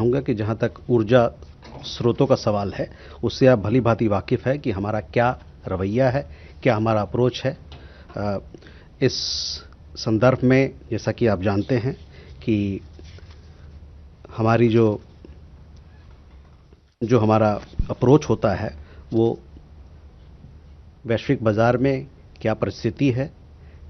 चाहूँगा कि जहाँ तक ऊर्जा स्रोतों का सवाल है, उससे आप भली भांति वाकिफ़ है कि हमारा क्या रवैया है, क्या हमारा अप्रोच है। इस संदर्भ में जैसा कि आप जानते हैं कि हमारी जो हमारा अप्रोच होता है वो वैश्विक बाज़ार में क्या परिस्थिति है,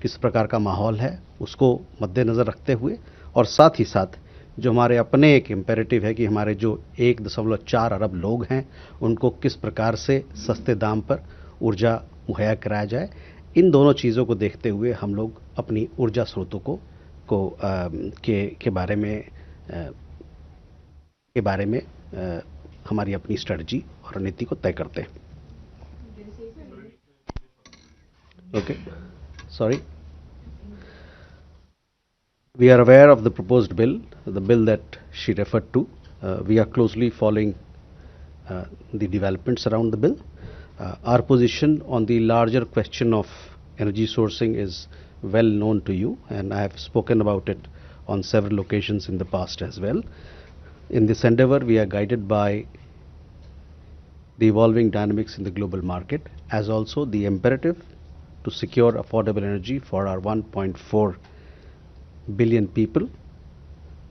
किस प्रकार का माहौल है, उसको मद्देनज़र रखते हुए, और साथ ही साथ जो हमारे अपने एक इम्पेरेटिव है कि हमारे जो 1.4 अरब लोग हैं उनको किस प्रकार से सस्ते दाम पर ऊर्जा मुहैया कराया जाए, इन दोनों चीज़ों को देखते हुए हम लोग अपनी ऊर्जा स्रोतों के बारे में हमारी अपनी स्ट्रेटजी और रणनीति को तय करते हैं। Okay, sorry. We are aware of the proposed bill, the bill that she referred to. We are closely following the developments around the bill. Our position on the larger question of energy sourcing is well known to you, and I have spoken about it on several occasions in the past as well. In this endeavor, we are guided by the evolving dynamics in the global market, as also the imperative to secure affordable energy for our 1.4 billion people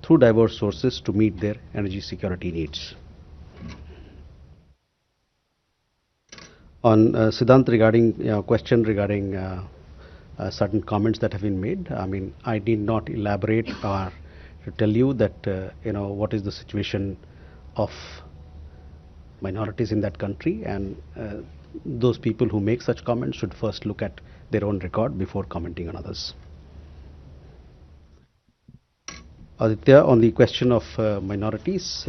through diverse sources to meet their energy security needs. On Siddhant, regarding question regarding certain comments that have been made, I mean, I need not elaborate or to tell you that what is the situation of minorities in that country, and those people who make such comments should first look at their own record before commenting on others. Aditya, on the question of minorities,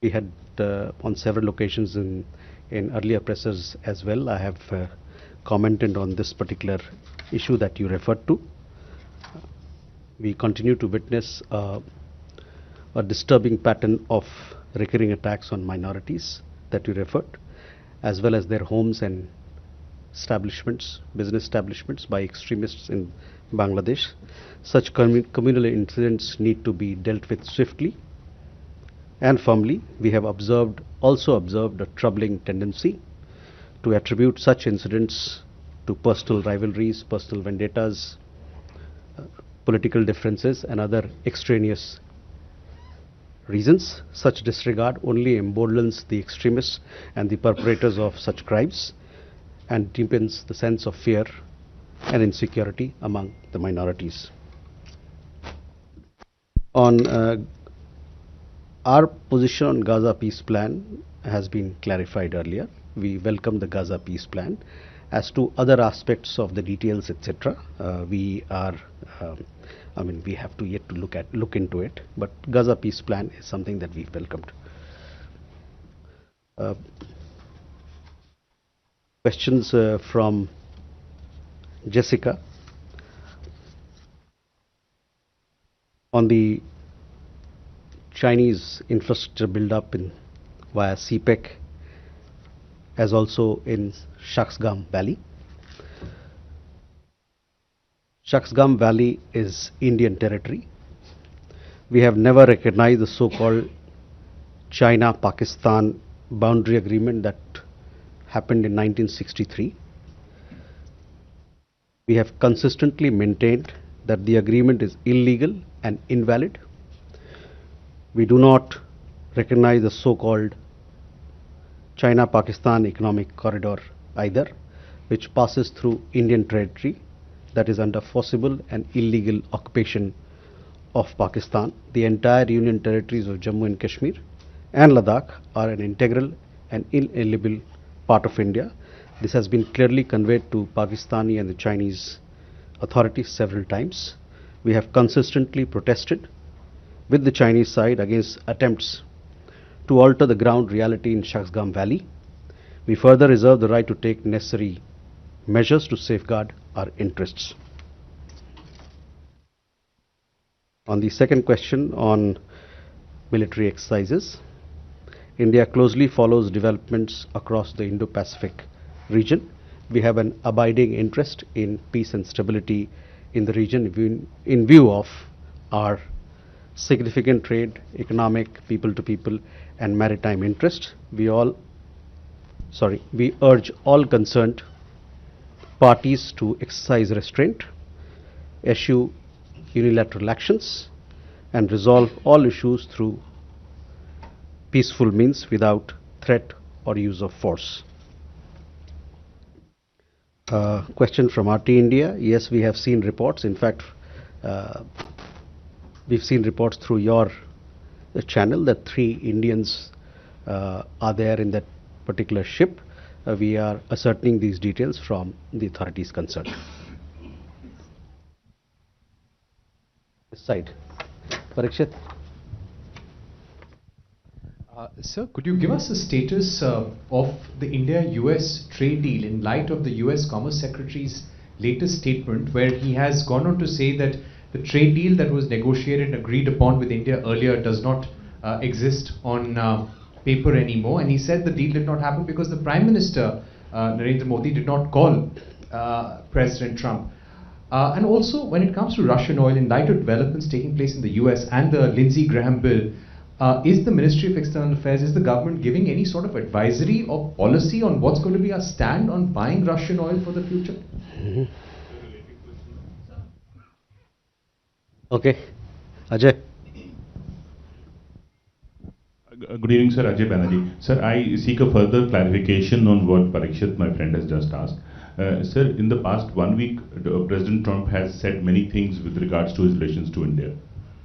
we had on several occasions in earlier presses as well, I have commented on this particular issue that you referred to. We continue to witness a disturbing pattern of recurring attacks on minorities that you referred, as well as their homes and establishments, business establishments, by extremists in Bangladesh. Such communal incidents need to be dealt with swiftly and firmly. We have also observed a troubling tendency to attribute such incidents to personal rivalries, personal vendettas, political differences, and other extraneous reasons. Such disregard only emboldens the extremists and the perpetrators of such crimes and deepens the sense of fear and insecurity among the minorities. On our position on Gaza peace plan has been clarified earlier. We welcome the Gaza peace plan. As to other aspects of the details, etc., we have to yet to look into it. But Gaza peace plan is something that we've welcomed. Questions from Jessica on the Chinese infrastructure build-up via CPEC, as also in Shaksgam Valley. Shaksgam Valley is Indian territory. We have never recognized the so-called China-Pakistan boundary agreement that happened in 1963. We have consistently maintained that the agreement is illegal and invalid. We do not recognize the so-called China-Pakistan economic corridor either, which passes through Indian territory that is under forcible and illegal occupation of Pakistan. The entire Union territories of Jammu and Kashmir and Ladakh are an integral and inalienable part of India. This has been clearly conveyed to Pakistani and the Chinese authorities several times. We have consistently protested with the Chinese side against attempts to alter the ground reality in Shaksgam Valley. We further reserve the right to take necessary measures to safeguard our interests. On the second question on military exercises, India closely follows developments across the Indo-Pacific region. We have an abiding interest in peace and stability in the region in view of our significant trade, economic, people-to-people, and maritime interest. We urge all concerned parties to exercise restraint, eschew unilateral actions, and resolve all issues through peaceful means without threat or use of force. Question from RT India. Yes, we have seen reports. In fact, we've seen reports through your channel that 3 Indians are there in that particular ship. We are ascertaining these details from the authorities concerned. This side. Parikshit. Sir, could you give us a status of the India-US trade deal in light of the US Commerce Secretary's latest statement, where he has gone on to say that the trade deal that was negotiated and agreed upon with India earlier does not exist on paper anymore, and he said the deal did not happen because the Prime Minister Narendra Modi did not call President Trump. And also, when it comes to Russian oil, in light of developments taking place in the US and the Lindsey Graham bill, is the Ministry of External Affairs, is the government giving any sort of advisory or policy on what's going to be our stand on buying Russian oil for the future? Okay. Ajay. Good evening, sir. Ajay Banerjee. Sir, I seek a further clarification on what Parikshit, my friend, has just asked. Sir, in the past 1 week, President Trump has said many things with regards to his relations to India.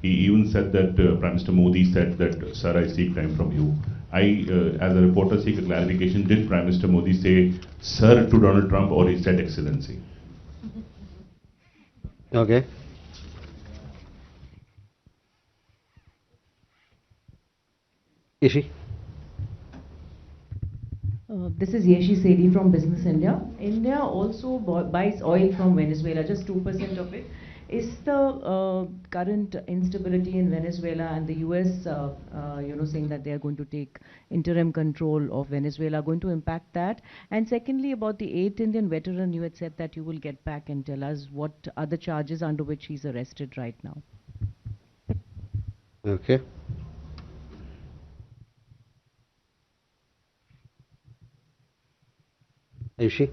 He even said that Prime Minister Modi said that, sir, I seek time from you. I, as a reporter, seek a clarification. Did Prime Minister Modi say, sir, to Donald Trump, or he said excellency? Okay. Ishi. This is Yeshi Sedi from Business India. India also buys oil from Venezuela, just 2% of it. Is the current instability in Venezuela and the US, saying that they are going to take interim control of Venezuela, going to impact that? And secondly, about the 8th Indian veteran, you had said that you will get back and tell us what are the charges under which he's arrested right now. Okay. Ayushi.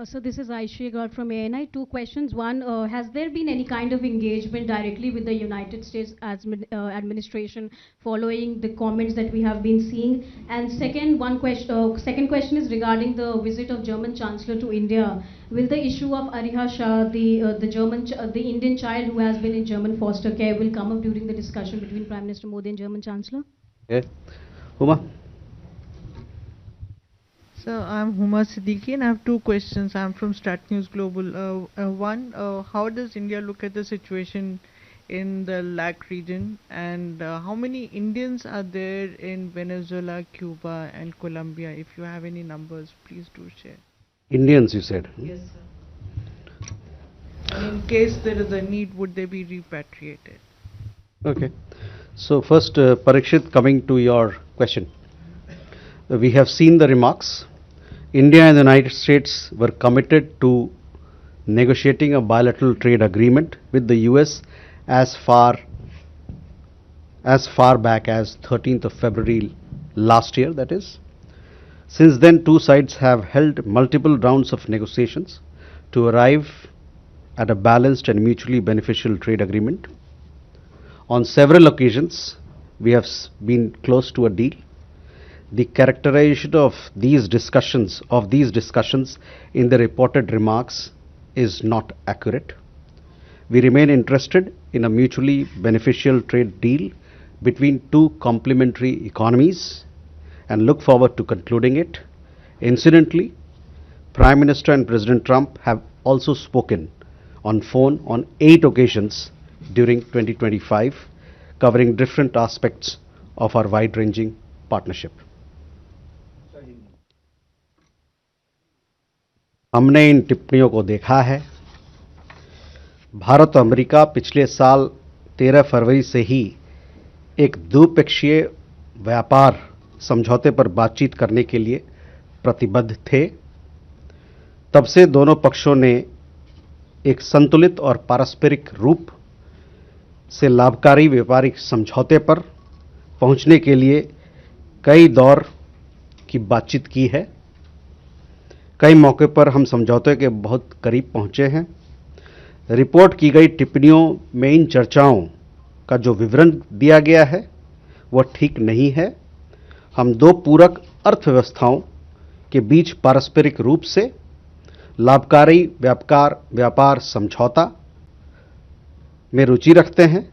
So this is Aishi Gaur from ANI. 2 questions. One, has there been any kind of engagement directly with the United States administration following the comments that we have been seeing? And second question is regarding the visit of German Chancellor to India. Will the issue of Ariha Shah, the Indian child who has been in German foster care, will come up during the discussion between Prime Minister Modi and German Chancellor? Okay. Huma. So I'm Huma Siddiqui and I have 2 questions. I'm from Stat News Global. One, how does India look at the situation in the LAC region, and how many Indians are there in Venezuela, Cuba and Colombia? If you have any numbers, please do share. Indians, you said? Yes, sir. And in case there is a need, would they be repatriated? Okay. So first, Parikshit, coming to your question. We have seen the remarks. India and the United States were committed to negotiating a bilateral trade agreement with the US as far back as 13th of February last year, that is. Since then, 2 sides have held multiple rounds of negotiations to arrive at a balanced and mutually beneficial trade agreement. On several occasions, we have been close to a deal. The characterization of these discussions in the reported remarks is not accurate. We remain interested in a mutually beneficial trade deal between 2 complementary economies and look forward to concluding it. Incidentally, Prime Minister and President Trump have also spoken on phone on 8 occasions during 2025, covering different aspects of our wide-ranging partnership. हमने इन टिप्पणियों को देखा है। भारत और America पिछले साल 13 फरवरी से ही एक द्विपक्षीय व्यापार समझौते पर बातचीत करने के लिए प्रतिबद्ध थे। तब से दोनों पक्षों ने एक संतुलित और पारस्परिक रूप से लाभकारी व्यापारिक समझौते पर पहुंचने के लिए कई दौर की बातचीत की है। कई मौके पर हम समझौते के बहुत करीब पहुंचे हैं। रिपोर्ट की गई टिप्पणियों में इन चर्चाओं का जो विवरण दिया गया है वह ठीक नहीं है। हम दो पूरक अर्थव्यवस्थाओं के बीच पारस्परिक रूप से लाभकारी व्यापार समझौता में रुचि रखते हैं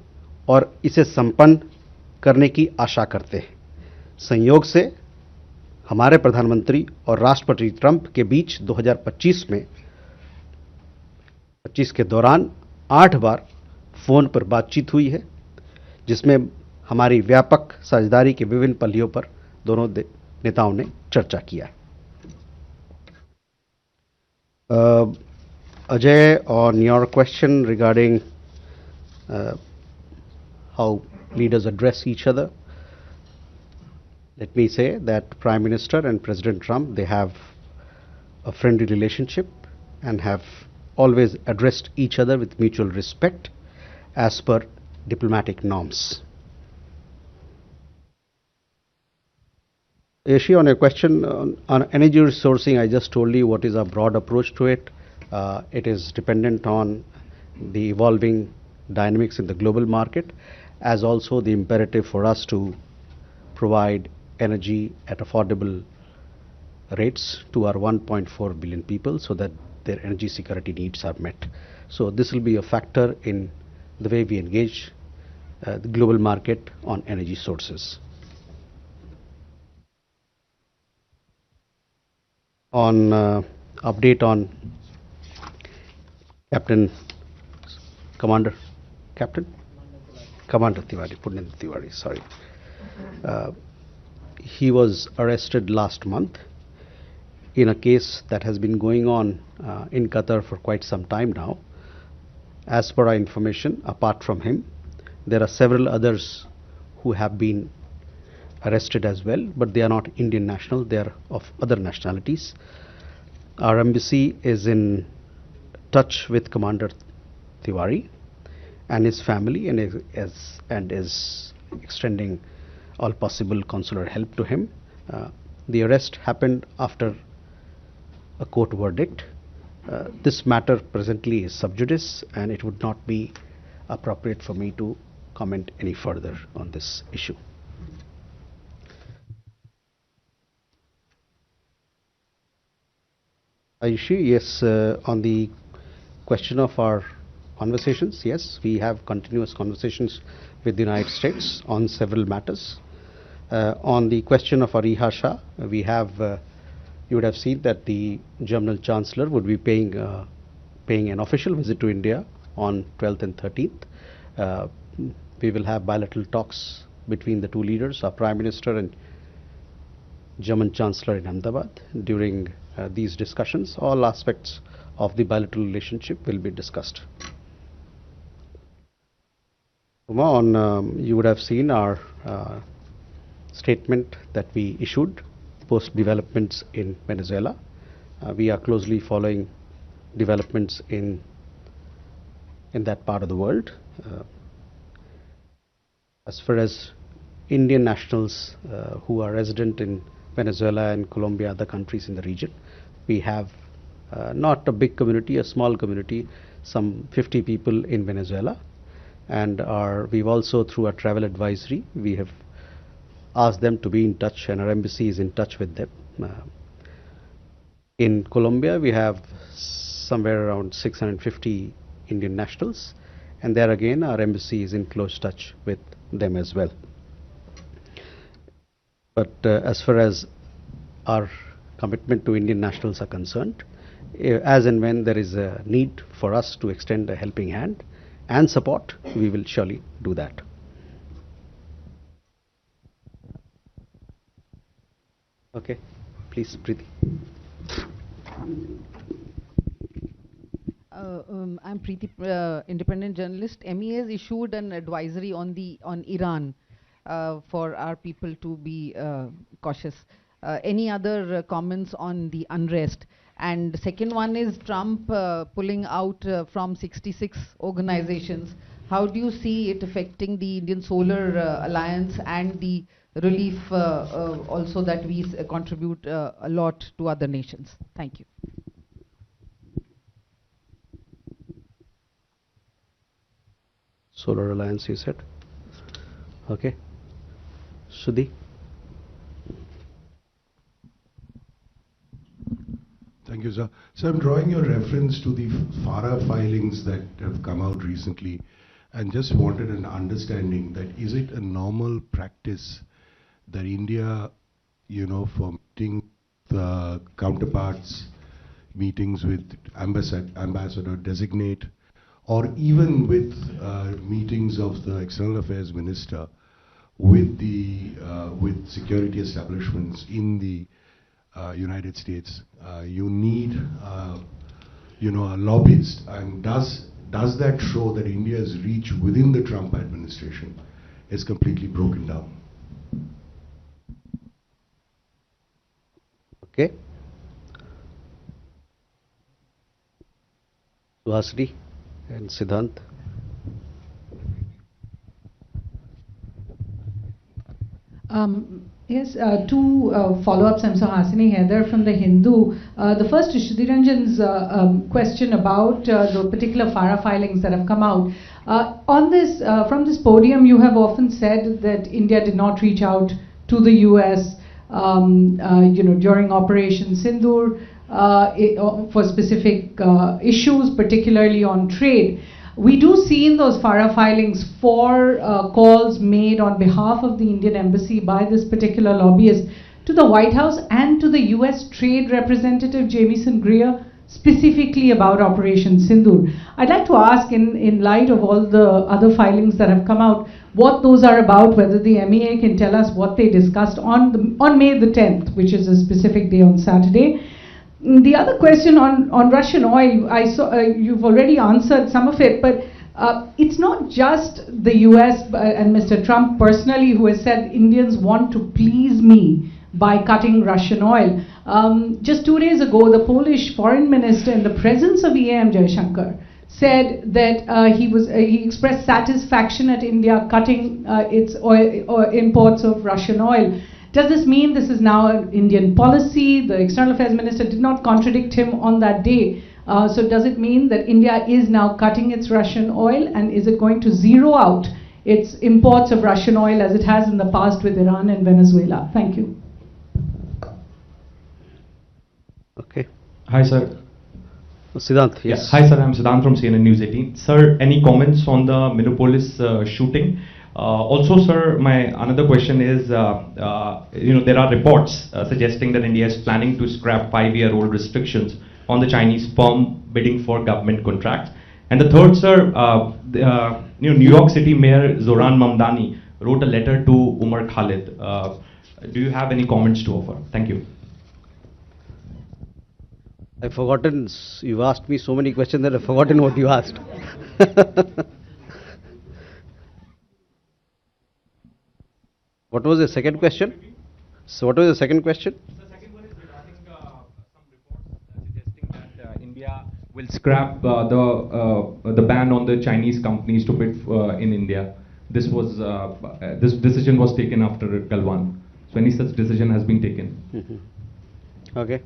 और इसे संपन्न करने की आशा करते हैं। संयोग से हमारे प्रधानमंत्री और राष्ट्रपति ट्रंप के बीच 2025 के दौरान 8 बार फोन पर बातचीत हुई है, जिसमें हमारी व्यापक साझेदारी के विभिन्न पहलुओं पर दोनों नेताओं ने चर्चा किया है। Ajay, on your question regarding how leaders address each other, let me say that Prime Minister and President Trump, they have a friendly relationship and have always addressed each other with mutual respect as per diplomatic norms. Yashi, on a question on energy resourcing, I just told you what is our broad approach to it. It is dependent on the evolving dynamics in the global market, as also the imperative for us to provide energy at affordable rates to our 1.4 billion people so that their energy security needs are met. So this will be a factor in the way we engage the global market on energy sources. On update on Commander Tiwari, Purnendra Tiwari, sorry. He was arrested last month in a case that has been going on in Qatar for quite some time now. As per our information, apart from him, there are several others who have been arrested as well, but they are not Indian national, they are of other nationalities. Our embassy is in touch with Commander Tiwari and his family and is extending all possible consular help to him. The arrest happened after a court verdict. This matter presently is sub judice, and it would not be appropriate for me to comment any further on this issue. Ayushi, yes, on the question of our conversations, yes, we have continuous conversations with the United States on several matters. On the question of Ariha Shah, we have, you would have seen that the German Chancellor would be paying an official visit to India on 12th and 13th. We will have bilateral talks between the two leaders, our Prime Minister and German Chancellor in Ahmedabad. During these discussions, all aspects of the bilateral relationship will be discussed. Uma, you would have seen our statement that we issued post developments in Venezuela. We are closely following developments in that part of the world. As far as Indian nationals who are resident in Venezuela and Colombia, other countries in the region, we have not a big community, a small community, some 50 people in Venezuela, and we've also, through our travel advisory, we have asked them to be in touch, and our embassy is in touch with them. In Colombia, we have somewhere around 650 Indian nationals, and there again our embassy is in close touch with them as well. But as far as our commitment to Indian nationals are concerned, as and when there is a need for us to extend a helping hand and support, we will surely do that. Okay, please, Preeti. I'm Preeti, independent journalist. MEA has issued an advisory on Iran for our people to be cautious. Any other comments on the unrest? And second one is Trump pulling out from 66 organizations. How do you see it affecting the Indian Solar Alliance and the relief also that we contribute a lot to other nations? Thank you. Solar Alliance, you said? Okay. Sudhi? Thank you, sir. So I'm drawing your reference to the FARA filings that have come out recently, and just wanted an understanding that is it a normal practice that India, for meeting the counterparts, meetings with ambassador designate, or even with meetings of the External Affairs Minister with the with security establishments in the United States, you need a lobbyist, and does that show that India's reach within the Trump administration is completely broken down? Okay. Suhasini and Siddhant. Yes, two follow-ups. I'm Suhasini Haider from The Hindu. The first is Shriranjan's question about the particular FARA filings that have come out. On this, from this podium, you have often said that India did not reach out to the US, during Operation Sindoor for specific issues, particularly on trade. We do see in those FARA filings 4 calls made on behalf of the Indian Embassy by this particular lobbyist to the White House and to the US Trade Representative Jamieson Greer, specifically about Operation Sindoor. I'd like to ask, in light of all the other filings that have come out, what those are about, whether the MEA can tell us what they discussed on May the 10th, which is a specific day on Saturday. The other question on Russian oil, I saw you've already answered some of it, but it's not just the US and Mr. Trump personally who has said Indians want to please me by cutting Russian oil. Just 2 days ago, the Polish foreign minister, in the presence of EAM Jaishankar, said that he expressed satisfaction at India cutting its imports of Russian oil. Does this mean this is now an Indian policy? The External Affairs Minister did not contradict him on that day. So does it mean that India is now cutting its Russian oil, and is it going to zero out its imports of Russian oil as it has in the past with Iran and Venezuela? Thank you. Okay. Hi, sir. Siddhant, yes. Yeah. Hi, sir. I'm Siddhant from CNN News 18. Sir, any comments on the Minneapolis shooting? Also, sir, my another question is, there are reports suggesting that India is planning to scrap 5-year-old restrictions on the Chinese firm bidding for government contracts. And the third, sir, New York City Mayor Zoran Mamdani wrote a letter to Umar Khalid. Do you have any comments to offer? Thank you. I've forgotten, you've asked me so many questions that I've forgotten what you asked. What was the second question? So what was the second question? The second one is regarding some reports suggesting that India will scrap the ban on the Chinese companies to bid in India. This decision was taken after Galwan. So any such decision has been taken? Okay.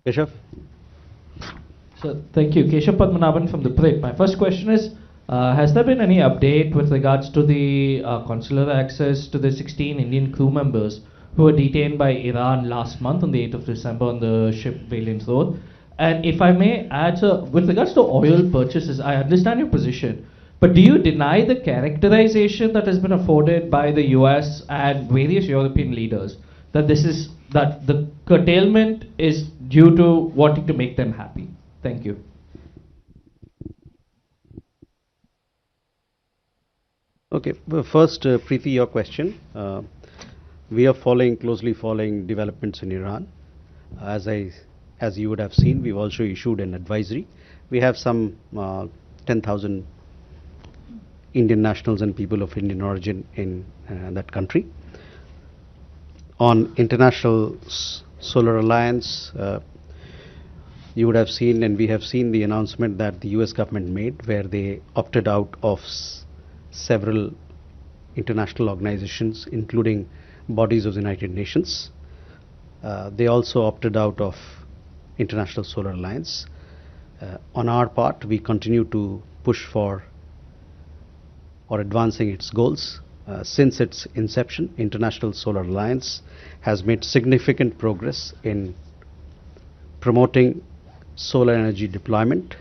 Keshav? So thank you. Keshav Padmanabhan from the Prit. My first question is, has there been any update with regards to the consular access to the 16 Indian crew members who were detained by Iran last month on the 8th of December on the ship Valiant Road? And if I may add, sir, with regards to oil purchases, I understand your position, but do you deny the characterization that has been afforded by the US and various European leaders that that the curtailment is due to wanting to make them happy? Thank you. Okay, well, first, Preeti, your question. We are closely following developments in Iran. As you would have seen, we've also issued an advisory. We have some 10,000 Indian nationals and people of Indian origin in that country. On International Solar Alliance, You would have seen, and we have seen the announcement that the US government made, where they opted out of several international organizations, including bodies of the United Nations. They also opted out of International Solar Alliance. On our part, we continue to push for or advancing its goals. Since its inception, International Solar Alliance has made significant progress in promoting solar energy deployment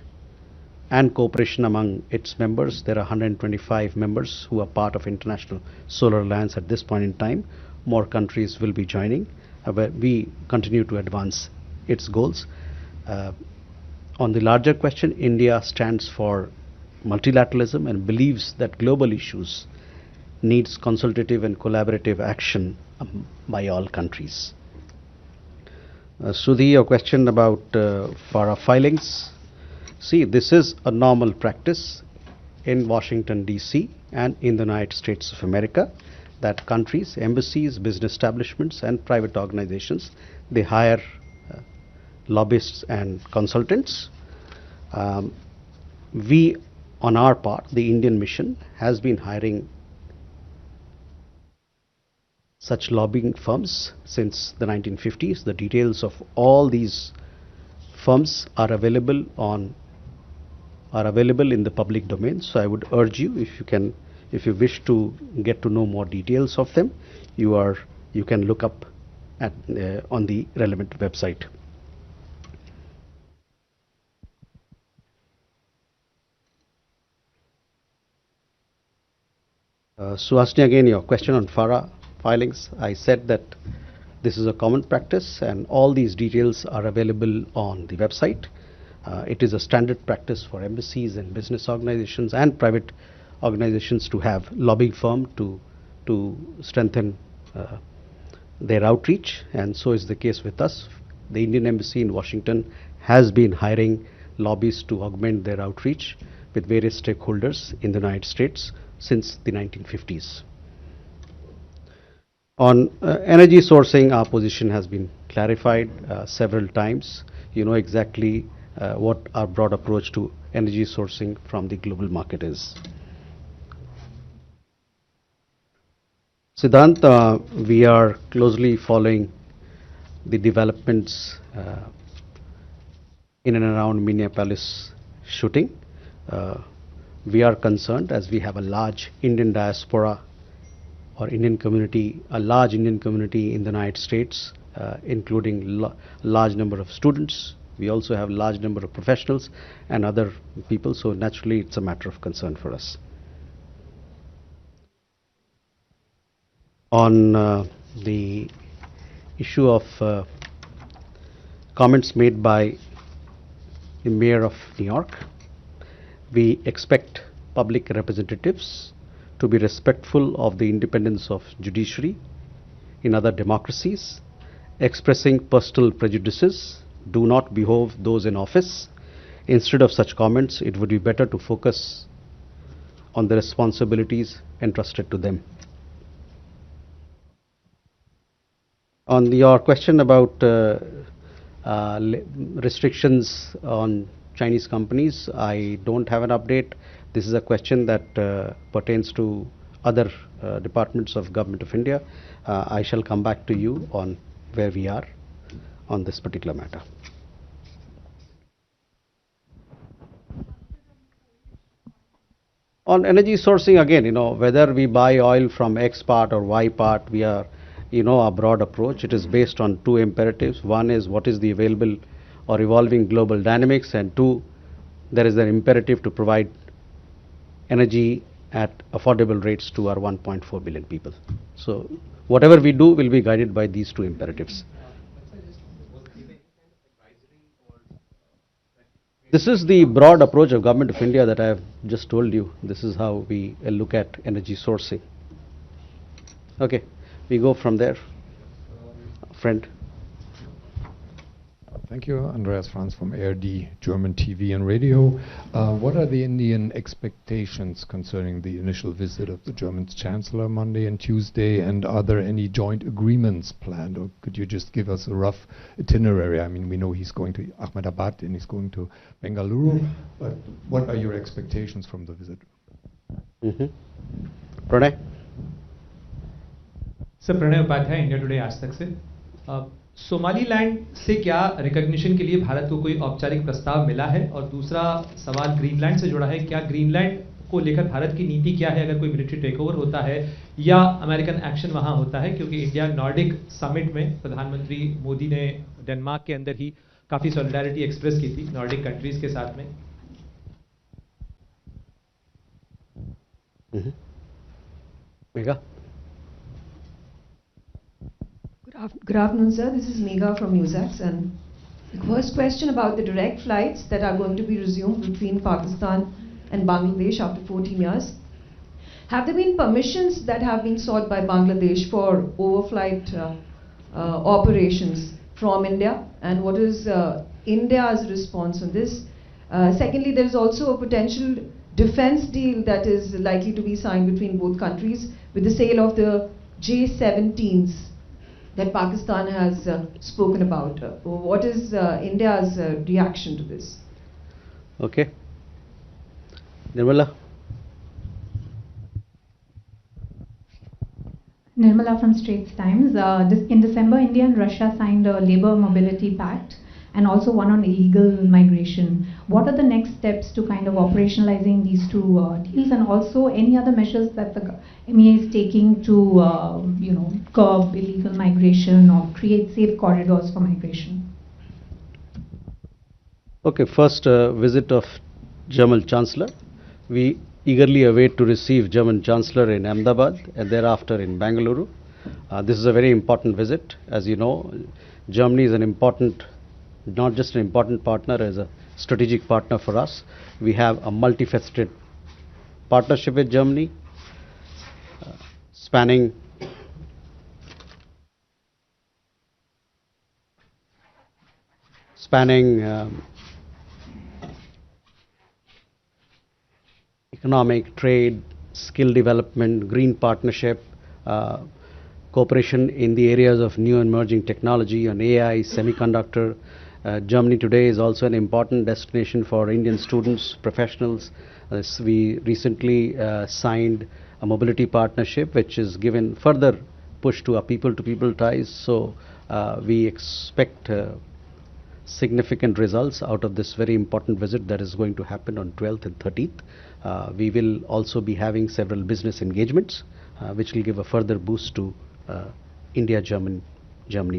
and cooperation among its members. There are 125 members who are part of International Solar Alliance at this point in time. More countries will be joining. We continue to advance its goals. On the larger question, India stands for multilateralism and believes that global issues needs consultative and collaborative action by all countries. Sudhi, your question about FARA filings. See, this is a normal practice in Washington, D.C. and in the United States of America, that countries, embassies, business establishments and private organizations, they hire lobbyists and consultants. We, on our part, the Indian mission has been hiring such lobbying firms since the 1950s. The details of all these firms are available in the public domain. So I would urge you, if you wish to get to know more details of them, you can look up at on the relevant website. Suhasini, again, your question on FARA filings. I said that this is a common practice and all these details are available on the website. It is a standard practice for embassies and business organizations and private organizations to have lobbying firm to strengthen their outreach, and so is the case with us. The Indian Embassy in Washington has been hiring lobbyists to augment their outreach with various stakeholders in the United States since the 1950s. On energy sourcing, our position has been clarified several times. You know exactly what our broad approach to energy sourcing from the global market is. Siddhant, we are closely following the developments in and around Minneapolis shooting. We are concerned as we have a large Indian diaspora or Indian community, a large Indian community in the United States, including large number of students. We also have a large number of professionals and other people, so naturally it's a matter of concern for us. On the issue of comments made by the Mayor of New York, we expect public representatives to be respectful of the independence of judiciary in other democracies. Expressing personal prejudices do not behove those in office. Instead of such comments, it would be better to focus on the responsibilities entrusted to them. On your question about restrictions on Chinese companies, I don't have an update. This is a question that pertains to other departments of Government of India. I shall come back to you on where we are on this particular matter. On energy sourcing, again, whether we buy oil from X part or Y part, we are, our broad approach. It is based on two imperatives. One is what is the available or evolving global dynamics, and two, there is an imperative to provide energy at affordable rates to our 1.4 billion people. So whatever we do will be guided by these two imperatives. This is the broad approach of Government of India that I have just told you. This is how we look at energy sourcing. Okay, we go from there. Friend. Thank you. Andreas Franz from ARD, German TV and Radio. What are the Indian expectations concerning the initial visit of the German Chancellor Monday and Tuesday, and are there any joint agreements planned, or could you just give us a rough itinerary? I mean, we know he's going to Ahmedabad and he's going to Bengaluru, but what are your expectations from the visit? Pranay? Sir Pranay Upadhyay, India Today Aaj Tak से Somaliland से क्या recognition के लिए भारत को कोई औपचारिक प्रस्ताव मिला है, और दूसरा सवाल ग्रीनलैंड से जुड़ा है, क्या ग्रीनलैंड को लेकर भारत की नीति क्या है अगर कोई मिलिट्री टेकओवर होता है या अमेरिकन एक्शन वहां होता है, क्योंकि इंडिया नॉर्डिक समिट में प्रधानमंत्री मोदी ने डेनमार्क के अंदर ही काफी सॉलिडारिटी एक्सप्रेस की थी नॉर्डिक कंट्रीज के साथ में. Megha? Good afternoon, sir. This is Megha from Newsax, and the first question about the direct flights that are going to be resumed between Pakistan and Bangladesh after 14 years. Have there been permissions that have been sought by Bangladesh for overflight operations from India, and what is India's response on this? Secondly, there is also a potential defense deal that is likely to be signed between both countries with the sale of the J-17s that Pakistan has spoken about. What is India's reaction to this? Okay. Nirmala? Nirmala from Straits Times. In December, India and Russia signed a labor mobility pact and also one on illegal migration. What are the next steps to kind of operationalizing these two deals, and also any other measures that the MEA is taking to curb illegal migration or create safe corridors for migration? Okay, first visit of German Chancellor. We eagerly await to receive German Chancellor in Ahmedabad and thereafter in Bengaluru. This is a very important visit. As you know, Germany is an important, not just an important partner, as a strategic partner for us. We have a multifaceted partnership with Germany, spanning economic, trade, skill development, green partnership, cooperation in the areas of new emerging technology on AI, semiconductor. Germany today is also an important destination for Indian students, professionals. We recently signed a mobility partnership which is given further push to our people-to-people ties. So we expect significant results out of this very important visit that is going to happen on 12th and 13th. We will also be having several business engagements which will give a further boost to India-Germany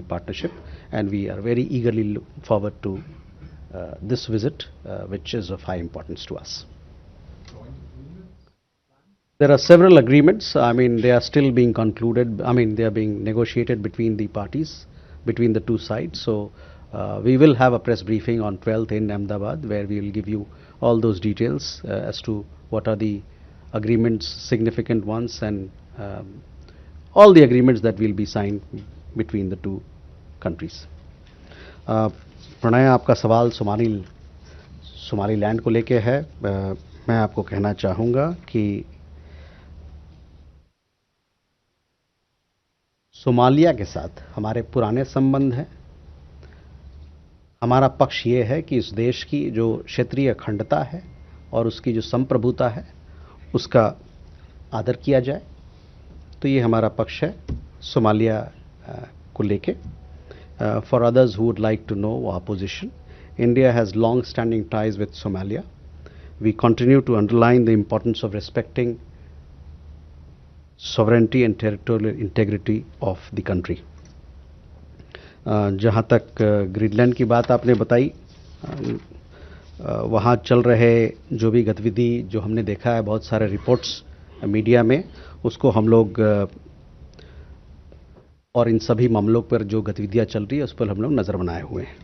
partnership, and we are very eagerly looking forward to this visit, which is of high importance to us. There are several agreements. I mean, they are still being concluded. I mean, they are being negotiated between the parties, between the two sides. So we will have a press briefing on 12th in Ahmedabad, where we will give you all those details as to what are the agreements, significant ones, and all the agreements that will be signed between the two countries. Pranay, आपका सवाल Somaliland को लेके है. मैं आपको कहना चाहूँगा कि सोमालिया के साथ हमारे पुराने संबंध हैं. हमारा पक्ष ये है कि इस देश की जो क्षेत्रीय अखंडता है और उसकी जो संप्रभुता है उसका आदर किया जाए. तो ये हमारा पक्ष है सोमालिया को लेके. For others who would like to know our position, India has long-standing ties with Somalia. We continue to underline the importance of respecting sovereignty and territorial integrity of the country. जहाँ तक Greenland की बात आपने बताई, वहाँ चल रहे जो भी गतिविधि जो हमने देखा है, बहुत सारे रिपोर्ट्स मीडिया में, उसको हम लोग और इन सभी मामलों पर जो गतिविधियाँ चल रही है उस पर हम लोग नज़र बनाए हुए हैं.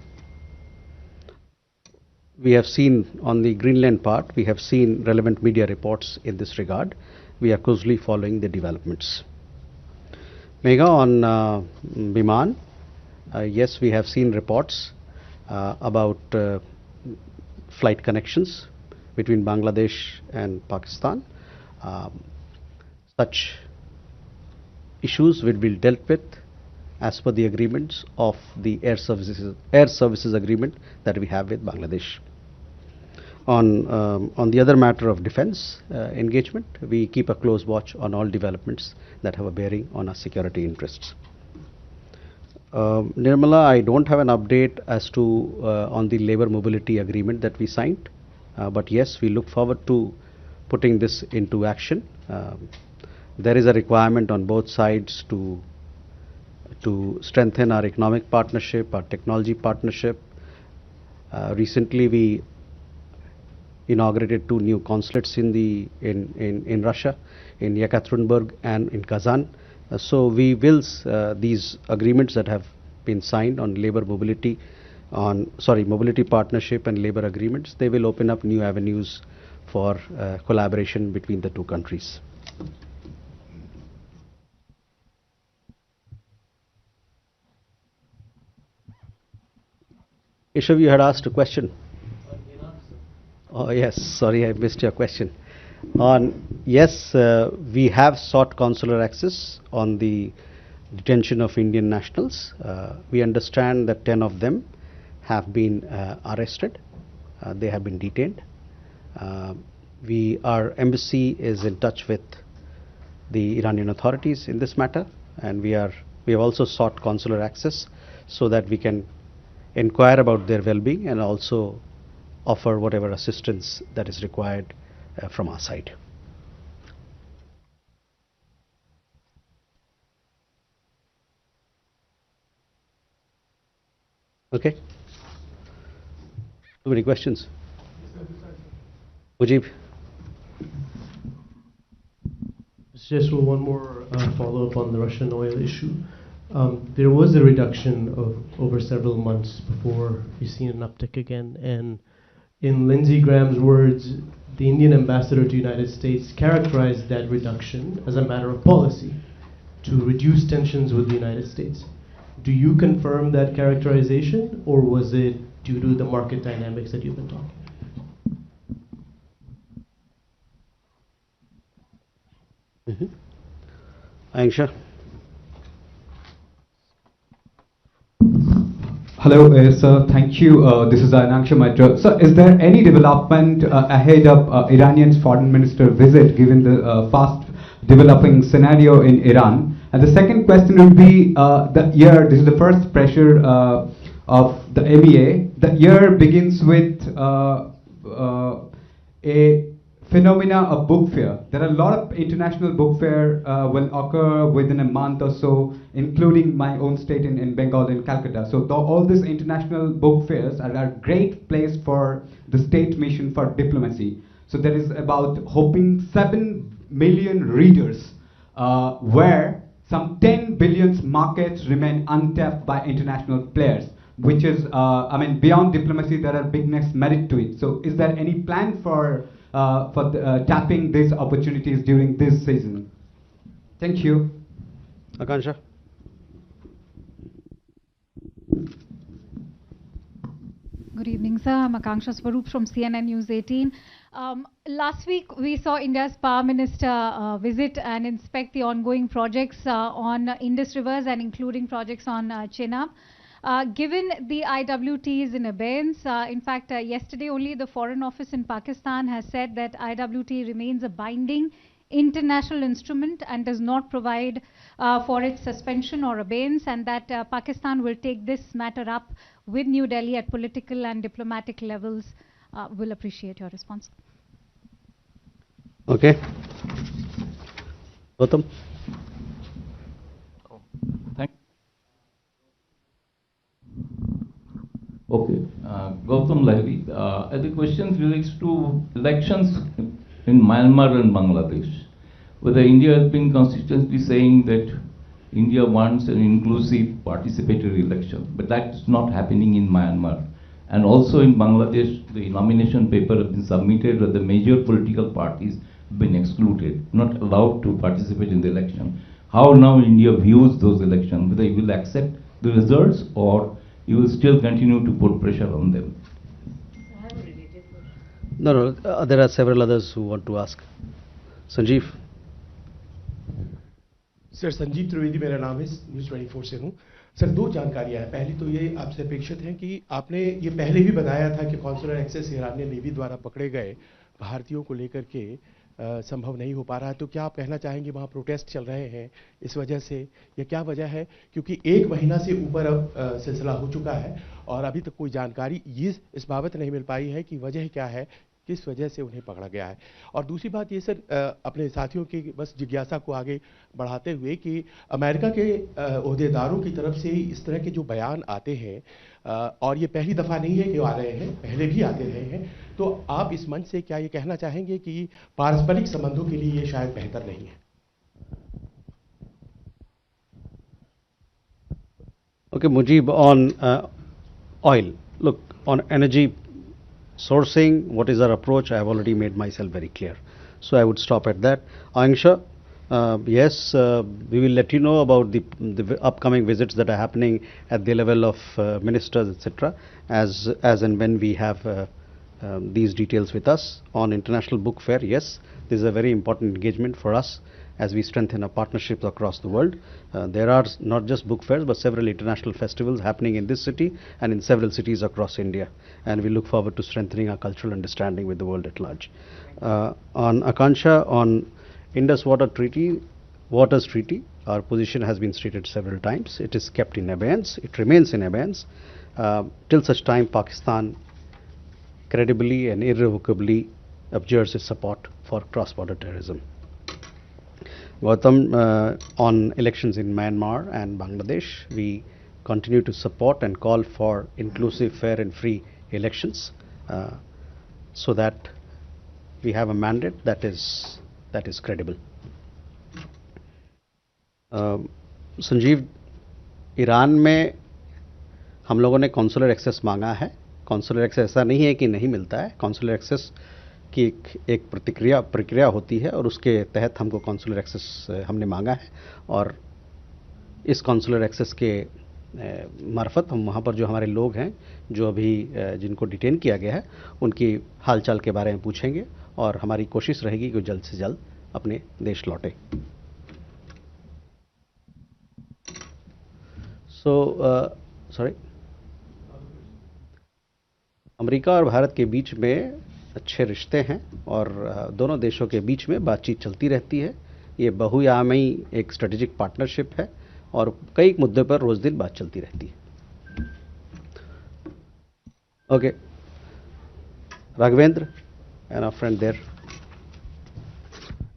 We have seen on the Greenland part, we have seen relevant media reports in this regard. We are closely following the developments. Megha, on Biman, yes, we have seen reports about flight connections between Bangladesh and Pakistan. Such issues will be dealt with as per the agreements of the air services agreement that we have with Bangladesh. On the other matter of defense engagement, we keep a close watch on all developments that have a bearing on our security interests. Nirmala, I don't have an update as to on the labor mobility agreement that we signed, but yes, we look forward to putting this into action. There is a requirement on both sides to strengthen our economic partnership, our technology partnership. Recently, we inaugurated 2 new consulates in Russia, in Yekaterinburg and in Kazan. So we will these agreements that have been signed on labor mobility, mobility partnership and labor agreements, they will open up new avenues for collaboration between the 2 countries. Ishav, you had asked a question. Oh yes, sorry, I missed your question. Yes, we have sought consular access on the detention of Indian nationals. We understand that 10 of them have been arrested. They have been detained. Our embassy is in touch with the Iranian authorities in this matter, and we have also sought consular access so that we can inquire about their well-being and also offer whatever assistance that is required from our side. Okay. Too many questions. Mujib. Just one more follow-up on the Russian oil issue. There was a reduction of over several months before we've seen an uptick again, and in Lindsey Graham's words, the Indian ambassador to the United States characterized that reduction as a matter of policy to reduce tensions with the United States. Do you confirm that characterization, or was it due to the market dynamics that you've been talking? Aisha. Hello, sir. Thank you. This is Ainaksha Maitra. Sir, is there any development ahead of Iranian's foreign minister visit, given the fast developing scenario in Iran? And the second question would be, this is the first pressure of the MEA. The year begins with a phenomena of book fair. There are a lot of international book fair will occur within a month or so, including my own state in Bengal, in Calcutta. So all these international book fairs are a great place for the state mission for diplomacy. So there is about hoping 7 million readers where some 10 billion markets remain untapped by international players, which is, beyond diplomacy, there are bigness merit to it. So is there any plan for tapping these opportunities during this season? Thank you. Akansha. Good evening, sir. I'm Akanksha Swaroop from CNN News 18. Last week, we saw India's Power Minister visit and inspect the ongoing projects on Indus rivers and including projects on Chenab. Given the IWT is in abeyance, in fact, yesterday only the Foreign Office in Pakistan has said that IWT remains a binding international instrument and does not provide for its suspension or abeyance, and that Pakistan will take this matter up with New Delhi at political and diplomatic levels. We'll appreciate your response. Okay. Gautam. Okay, Gautam Lahiri. The question relates to elections in Myanmar and Bangladesh. Whether India has been consistently saying that India wants an inclusive participatory election, but that's not happening in Myanmar. And also in Bangladesh, the nomination paper has been submitted, but the major political parties have been excluded, not allowed to participate in the election. How now India views those elections, whether it will accept the results or you will still continue to put pressure on them? No, there are several others who want to ask. Sanjeev. Sir Sanjeev Trivedi मेरा नाम है, news 24 से हूँ। Sir दो जानकारियाँ हैं। पहली तो ये आपसे अपेक्षित है कि आपने ये पहले भी बताया था कि कॉन्सुलर एक्सेस ईरानियन नेवी द्वारा पकड़े गए भारतीयों को लेकर के संभव नहीं हो पा रहा है, तो क्या आप कहना चाहेंगे वहाँ प्रोटेस्ट चल रहे हैं इस वजह से, या क्या वजह है? क्योंकि एक महीना से ऊपर अब सिलसिला हो चुका है और अभी तक कोई जानकारी इस बाबत नहीं मिल पाई है कि वजह क्या है, किस वजह से उन्हें पकड़ा गया है। और दूसरी बात ये सर, अपने साथियों की बस जिज्ञासा को आगे बढ़ाते हुए कि अमेरिका के ओहदेदारों की तरफ से इस तरह के जो बयान आते हैं, और ये पहली दफ़ा नहीं है कि आ रहे हैं, पहले भी आते रहे हैं, तो आप इस मंच से क्या ये कहना चाहेंगे कि पारस्परिक संबंधों के लिए ये शायद बेहतर नहीं है? Okay, Mujib, on oil. Look, on energy sourcing, what is our approach? I have already made myself very clear. So I would stop at that. Angsha, yes, we will let you know about the upcoming visits that are happening at the level of ministers, etc., as and when we have these details with us. On International Book Fair, yes, this is a very important engagement for us as we strengthen our partnerships across the world. There are not just book fairs but several international festivals happening in this city and in several cities across India, and we look forward to strengthening our cultural understanding with the world at large. On Akansha, on Indus Waters Treaty, our position has been stated several times. It is kept in abeyance. It remains in abeyance till such time Pakistan credibly and irrevocably abjures its support for cross-border terrorism. Gautam, on elections in Myanmar and Bangladesh, we continue to support and call for inclusive, fair and free elections so that we have a mandate that is credible. Sanjeev, Iran में हम लोगों ने consular access मांगा है. Consular access ऐसा नहीं है कि नहीं मिलता है. कॉन्सुलर एक्सेस की एक प्रक्रिया होती है और उसके तहत हमको कॉन्सुलर एक्सेस हमने मांगा है, और इस कॉन्सुलर एक्सेस के मार्फत हम वहाँ पर जो हमारे लोग हैं जो अभी जिनको डिटेन किया गया है उनकी हालचाल के बारे में पूछेंगे, और हमारी कोशिश रहेगी कि जल्द से जल्द अपने देश लौटे. सॉरी, अमेरिका और भारत के बीच में अच्छे रिश्ते हैं और दोनों देशों के बीच में बातचीत चलती रहती है. ये बहुआयामी एक स्ट्रेटेजिक पार्टनरशिप है और कई मुद्दों पर रोज दिन बात चलती रहती है. Okay, Raghavendra and our friend there.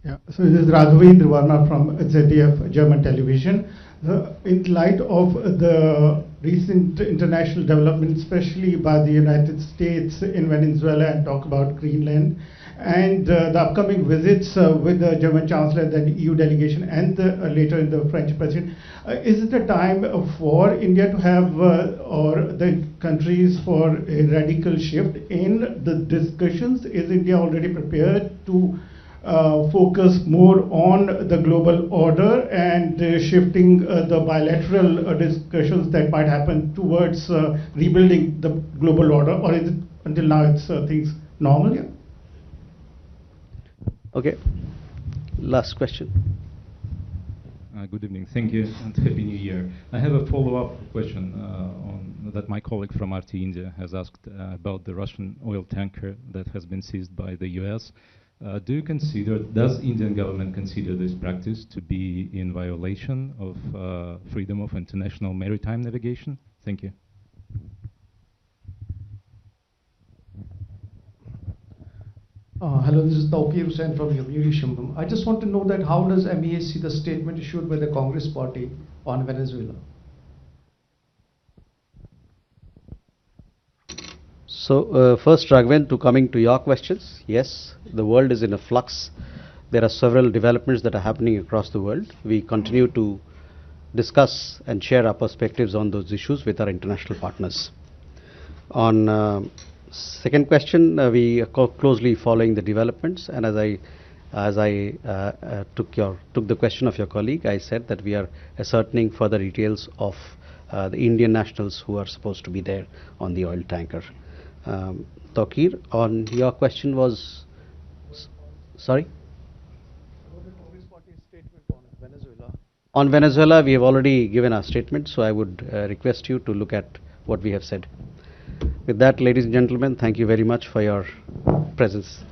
Yeah, so this is Raghavendra Varma from ZDF German television. In light of the recent international development, especially by the United States in Venezuela, and talk about Greenland, and the upcoming visits with the German Chancellor, the EU delegation, and later in the French President, is it a time for India to have, or the countries, for a radical shift in the discussions? Is India already prepared to focus more on the global order and shifting the bilateral discussions that might happen towards rebuilding the global order, or is it until now it's things normal? Yeah. Okay, last question. Good evening, thank you, and Happy New Year. I have a follow-up question on that my colleague from RT India has asked about the Russian oil tanker that has been seized by the US. Does Indian government consider this practice to be in violation of freedom of international maritime navigation? Thank you. Hello, this is Tawqir Hussain from Yomiuri Shimbum. I just want to know that how does MEA see the statement issued by the Congress party on Venezuela? So first, Raghavan, coming to your questions, yes, the world is in a flux. There are several developments that are happening across the world. We continue to discuss and share our perspectives on those issues with our international partners. On second question, we are closely following the developments, and as I took the question of your colleague, I said that we are ascertaining further details of the Indian nationals who are supposed to be there on the oil tanker. Tokir, on your question was, sorry? On Venezuela, we have already given our statement, so I would request you to look at what we have said. With that, ladies and gentlemen, thank you very much for your presence.